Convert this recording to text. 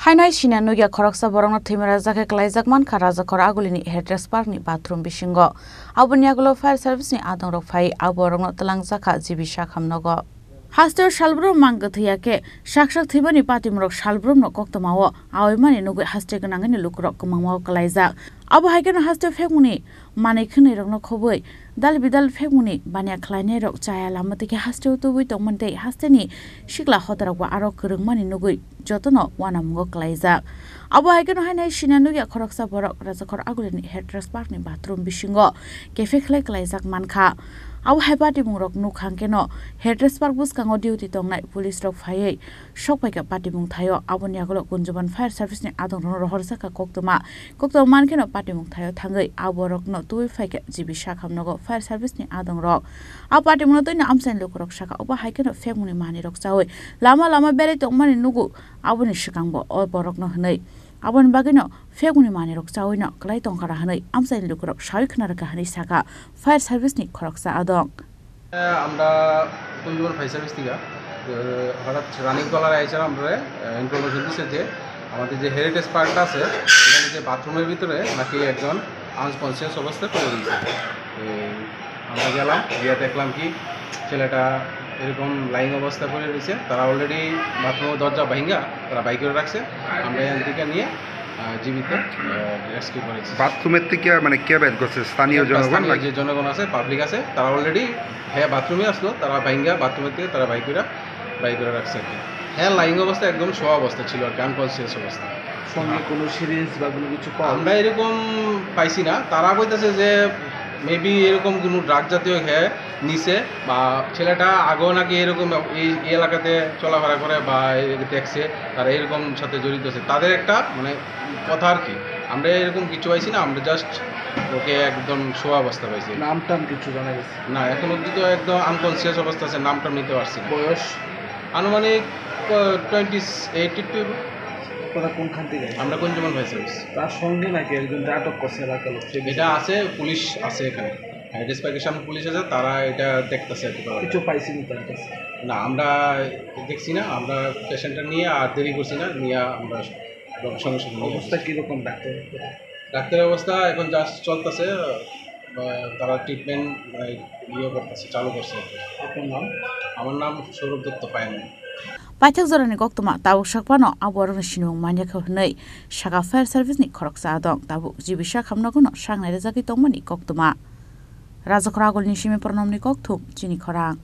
Hainai Shina Nugia Koroksa Borona Timera Zaka Klaizak Manka Razakor Agulini Hairdress Park ni bathroom bishingo. Abunyagolo Fire Service ni Adong Rokfai Aborong Talang Zaka Zibi Shakam Nogo. Haster Shalbrum Mangathiake Shakshak Thibani Patimrok Shalbrum no Koktamawo Awimani Nugu Hasteganangani Lukrok Kumamo Klaizak. Abu Hagen Haster Femuni Manikuni no Kobui Dal Bidal Femuni Banya Klainerok Chaya Lamatiki Haster to Wit on Monday Hasteni Shikla Hotarawa Arok Kurumani Nugui Jotono Wanamgo Klaizak. Abu Hagen Hainai Shinanuya Koroksa Borok Razakor Agulini Hairdress Park ni bathroom bishingo Kefekle Klaizak Manka. Abu Habati Murok Nukankeno, Hairdress Park Buskango duty tong night police rock fire, shock like a party mung tayo, Abonyagolo Kunjaban Fire Service ni Adon Horsaka Koktoma, Kokto Mankeno party mung tayo Tangai, Aborok no two fake Zibi Shakam Nogo, Fire Service ni Adon Rock. Our party monoton Amsen Lokrok Shaka, over Hiken of Femuni Mani Rock Sawe, Lama Berry to Mani Nugu, Abonishikambo, or Borok no Hane. Abon Bagino, Feguni Mani Rock Sawino, Clayton Karahane, Amsen Lukrok, Shalkanaraka Saka, Fire Service ni Koroksa Adong. আমরা Kunjaban fire service থেকে হঠাৎ running কলার আইসার আমরা information দিচ্ছে যে আমাদের যে heritage পার্কটা আছে সেখানে যে বাথরুমের ভিতরে নাকি একজন আনকনসিয়াস অবস্থায় পড়ে গিয়েছে। আমরা গেলাম গিয়ে দেখলাম কি ছেলেটা এরকম লাইং অবস্থা করে রয়েছে, তারা অলরেডি বাথরুমের দরজা ভাঙা তারা বাইক করে রাখছে। আমরা এখান থেকে নিয়ে জীবিত রেস্কিউ করেছি। বাথরুমের থেকে মানে কে বের করছে? স্থানীয় জনগণ, যে জনগণ আছে, পাবলিক আছে, তারা অলরেডি হ্যাঁ বাথরুমে আসলো, তারা ভাঙ্গা বাথরুমের থেকে তারা বাইক করে রাখছে আর কি। হ্যাঁ লাইং অবস্থা একদম শোয়া অবস্থা ছিল আর কি, আনকনসিয়াস অবস্থা। সঙ্গে কোনো সিরিয়াস বা কোনো কিছু আমরা এরকম পাইছি না। তারা বলতেছে যে মেবি এরকম কোনো ড্রাগ জাতীয় হ্যাঁ নিছে, বা ছেলেটা আগেও নাকি এরকম এই এলাকাতে চলাফেরা করে বা দেখছে তারা এরকম সাথে জড়িত আছে, তাদের একটা মানে কথা আর কি। আমরা এরকম কিছু পাইছি না, আমরা জাস্ট ওকে একদম শোয়া অবস্থা পাইছি। নামটাম কিছু জানা গেছে না, এখন অবধি তো একদম আনকনসিয়াস অবস্থা আছে, নামটা নিতে পারছি না। বয়স আনুমানিক 28-82। আপনারা কোনখান থেকে? আমরা কুঞ্জবন ফায়ার সার্ভিস। তার সঙ্গে নাকি একজন আটক করছে এলাকার লোক? এটা আছে, পুলিশ আছে এখানে, হেরিটেজ পার্কের সামনে পুলিশ আছে, তারা এটা দেখতেছে আর কি। কিছু পাইছিনি তার কাছে? না, আমরা দেখছি না, আমরা পেশেন্টটা নিয়ে আর দেরি করছি না, নিয়ে আমরা সঙ্গে সঙ্গে। অবস্থা কীরকম ডাক্তারের অবস্থা এখন জাস্ট চলতেছে, তারা ট্রিটমেন্ট করতেছে, চালু করছে। আপনার নাম? আমার নাম Sourav Dutta পায়ন। Paithak Zorani Goktoma, Tabu Shakpano, Aborong Shinu Maniako Hune, Shaka Fire Service ni Koroksa Adong, Tabu Zibi Shakam Nogono, Shang Rezaki Tomani Goktoma. Razakoragol Nishimi Pronomni Koktum, Jini Korang.